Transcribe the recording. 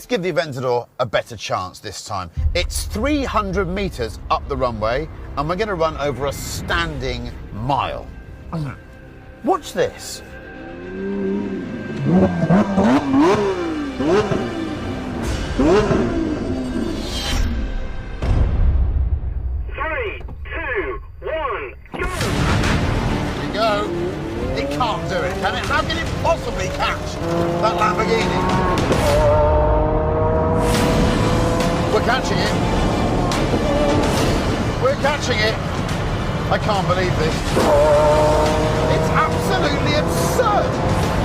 let's give the Aventador a better chance this time. It's 300 metres up the runway, and we're going to run over a standing mile. Watch this. 3, 2, 1, go! Here we go. It can't do it, can it? How can it possibly catch that Lamborghini? We're catching it. We're catching it. I can't believe this. It's absolutely absurd.